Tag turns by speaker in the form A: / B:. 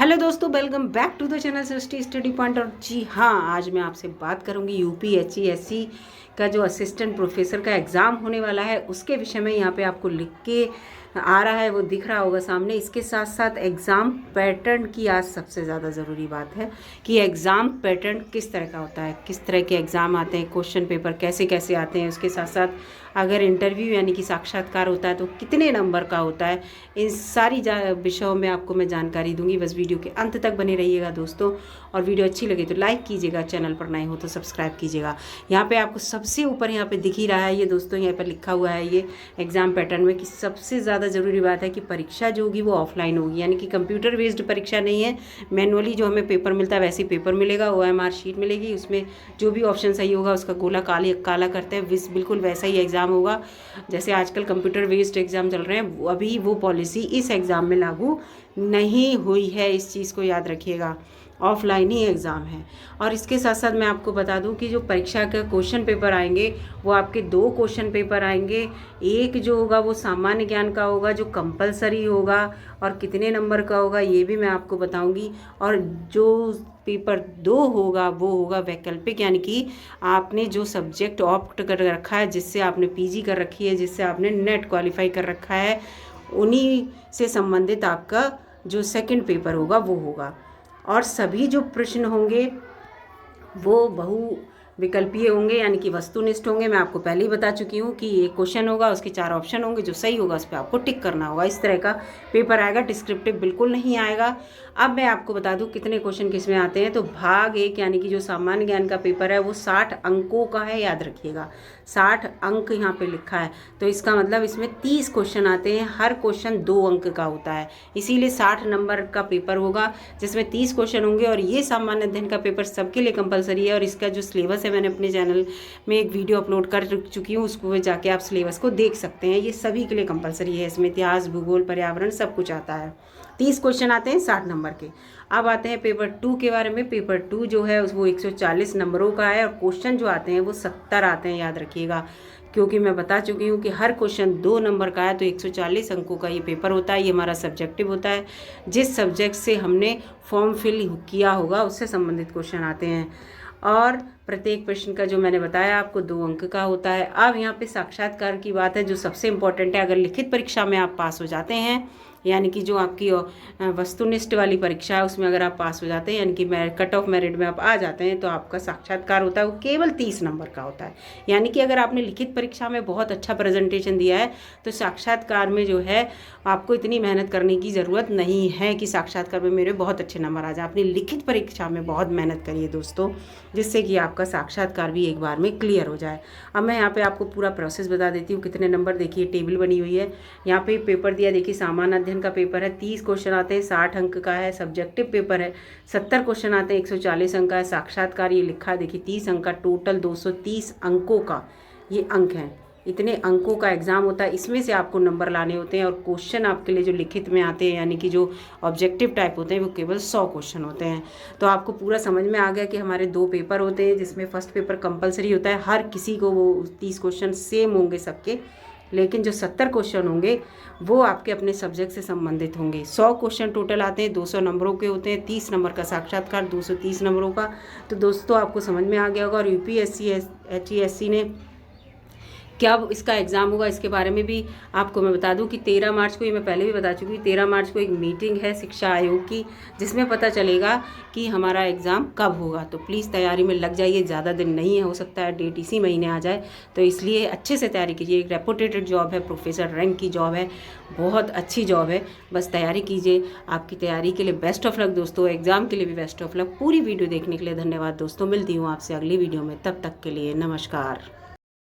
A: Hello दोस्तों, welcome back to the channel Srishti study point. और जी हाँ, आज मैं आपसे बात करूंगी यूपीएससी का जो असिस्टेंट प्रोफेसर का एग्ज़ाम होने वाला है उसके विषय में। यहाँ पे आपको लिख के आ रहा है, वो दिख रहा होगा सामने। इसके साथ साथ एग्ज़ाम पैटर्न की आज सबसे ज़्यादा ज़रूरी बात है कि एग्ज़ाम पैटर्न किस तरह का होता है, किस तरह के एग्ज़ाम आते हैं, क्वेश्चन पेपर कैसे कैसे आते हैं। उसके साथ साथ अगर इंटरव्यू यानी कि साक्षात्कार होता है तो कितने नंबर का होता है। इन सारी विषयों में आपको मैं जानकारी दूंगी। बस वीडियो के अंत तक बने रहिएगा दोस्तों। और वीडियो अच्छी लगे तो लाइक कीजिएगा, चैनल पर नए हो तो सब्सक्राइब कीजिएगा। यहाँ पे आपको सबसे ऊपर यहाँ पे दिख ही रहा है ये दोस्तों, यहाँ पर लिखा हुआ है ये एग्ज़ाम पैटर्न में कि सबसे ज़्यादा ज़रूरी बात है कि परीक्षा जो होगी वो ऑफलाइन होगी, यानी कि कंप्यूटर बेस्ड परीक्षा नहीं है। मैनुअली जो हमें पेपर मिलता है वैसे ही पेपर मिलेगा, OMR शीट मिलेगी, उसमें जो भी ऑप्शन सही होगा उसका गोला काला करते हैं, बिल्कुल वैसा ही एग्ज़ाम होगा जैसे आजकल कंप्यूटर बेस्ड एग्ज़ाम चल रहे हैं। अभी वो पॉलिसी इस एग्ज़ाम में लागू नहीं हुई है, इस चीज़ को याद रखिएगा। ऑफलाइन ही एग्ज़ाम है। और इसके साथ साथ मैं आपको बता दूं कि जो परीक्षा का क्वेश्चन पेपर आएंगे वो आपके 2 क्वेश्चन पेपर आएंगे। एक जो होगा वो सामान्य ज्ञान का होगा जो कंपलसरी होगा, और कितने नंबर का होगा ये भी मैं आपको बताऊंगी। और जो पेपर 2 होगा वो होगा वैकल्पिक, यानी कि आपने जो सब्जेक्ट ऑप्ट कर रखा है, जिससे आपने PG कर रखी है, जिससे आपने नेट क्वालिफाई कर रखा है, उन्हीं से संबंधित आपका जो सेकंड पेपर होगा वो होगा। और सभी जो प्रश्न होंगे वो बहु विकल्पीय होंगे, यानी कि वस्तुनिष्ठ होंगे। मैं आपको पहले ही बता चुकी हूँ कि एक क्वेश्चन होगा, उसके 4 ऑप्शन होंगे, जो सही होगा उस पर आपको टिक करना होगा। इस तरह का पेपर आएगा, डिस्क्रिप्टिव बिल्कुल नहीं आएगा। अब मैं आपको बता दूं कितने क्वेश्चन किस में आते हैं। तो भाग 1 यानी कि जो सामान्य ज्ञान का पेपर है वो 60 अंकों का है, याद रखिएगा 60 अंक यहाँ पे लिखा है। तो इसका मतलब इसमें 30 क्वेश्चन आते हैं, हर क्वेश्चन 2 अंक का होता है, इसीलिए 60 नंबर का पेपर होगा जिसमें 30 क्वेश्चन होंगे। और ये सामान्य अध्ययन का पेपर सबके लिए कंपलसरी है। और इसका जो सिलेबस है मैंने अपने चैनल में एक वीडियो अपलोड कर चुकी हूँ, उसको जाके आप सिलेबस को देख सकते हैं। ये सभी के लिए कंपलसरी है, इसमें इतिहास, भूगोल, पर्यावरण सब कुछ आता है। 30 क्वेश्चन आते हैं 60 नंबर के। अब आते हैं पेपर 2 के बारे में। पेपर 2 जो है वो 140 नंबरों का है, और क्वेश्चन जो आते हैं वो 70 आते हैं, याद रखिएगा। क्योंकि मैं बता चुकी हूँ कि हर क्वेश्चन 2 नंबर का है, तो 140 अंकों का ये पेपर होता है। ये हमारा सब्जेक्टिव होता है, जिस सब्जेक्ट से हमने फॉर्म फिल किया होगा उससे संबंधित क्वेश्चन आते हैं। और प्रत्येक प्रश्न का जो मैंने बताया आपको 2 अंक का होता है। अब यहाँ पे साक्षात्कार की बात है जो सबसे इम्पोर्टेंट है। अगर लिखित परीक्षा में आप पास हो जाते हैं, यानी कि जो आपकी वस्तुनिष्ठ वाली परीक्षा है उसमें अगर आप पास हो जाते हैं, यानी कि कट ऑफ मेरिट में आप आ जाते हैं, तो आपका साक्षात्कार होता है वो केवल 30 नंबर का होता है। यानी कि अगर आपने लिखित परीक्षा में बहुत अच्छा प्रेजेंटेशन दिया है तो साक्षात्कार में जो है आपको इतनी मेहनत करने की ज़रूरत नहीं है कि साक्षात्कार में मेरे बहुत अच्छे नंबर आ जाए। आपने लिखित परीक्षा में बहुत मेहनत करिए दोस्तों, जिससे कि आपका साक्षात्कार भी एक बार में क्लियर हो जाए। अब मैं यहाँ पे आपको पूरा प्रोसेस बता देती हूँ कितने नंबर। देखिए टेबल बनी हुई है, यहाँ पे पेपर दिया। देखिए सामान्य अध्ययन का पेपर है, 30 क्वेश्चन आते हैं, 60 अंक का है। सब्जेक्टिव पेपर है, 70 क्वेश्चन आते हैं, 140 अंक का है। साक्षात्कार ये लिखा है देखिए 30 अंक का, टोटल 230 अंकों का ये अंक हैं। इतने अंकों का एग्ज़ाम होता है, इसमें से आपको नंबर लाने होते हैं। और क्वेश्चन आपके लिए जो लिखित में आते हैं, यानी कि जो ऑब्जेक्टिव टाइप होते हैं, वो केवल 100 क्वेश्चन होते हैं। तो आपको पूरा समझ में आ गया कि हमारे 2 पेपर होते हैं, जिसमें फर्स्ट पेपर कंपलसरी होता है। हर किसी को वो 30 क्वेश्चन सेम होंगे सबके, लेकिन जो 70 क्वेश्चन होंगे वो आपके अपने सब्जेक्ट से संबंधित होंगे। 100 क्वेश्चन टोटल आते हैं, 200 नंबरों के होते हैं, 30 नंबर का साक्षात्कार, 230 नंबरों का। तो दोस्तों आपको समझ में आ गया होगा। और UPSC HESC ने क्या इसका एग्ज़ाम होगा इसके बारे में भी आपको मैं बता दूं कि 13 मार्च को, ये मैं पहले भी बता चुकी हूँ, 13 मार्च को एक मीटिंग है शिक्षा आयोग की, जिसमें पता चलेगा कि हमारा एग्ज़ाम कब होगा। तो प्लीज़ तैयारी में लग जाइए, ज़्यादा दिन नहीं है, हो सकता है डेट इसी महीने आ जाए। तो इसलिए अच्छे से तैयारी कीजिए। एक रेपुटेटेड जॉब है, प्रोफेसर रैंक की जॉब है, बहुत अच्छी जॉब है। बस तैयारी कीजिए। आपकी तैयारी के लिए बेस्ट ऑफ लक दोस्तों, एग्ज़ाम के लिए भी बेस्ट ऑफ लक। पूरी वीडियो देखने के लिए धन्यवाद दोस्तों। मिलती हूँ आपसे अगली वीडियो में, तब तक के लिए नमस्कार।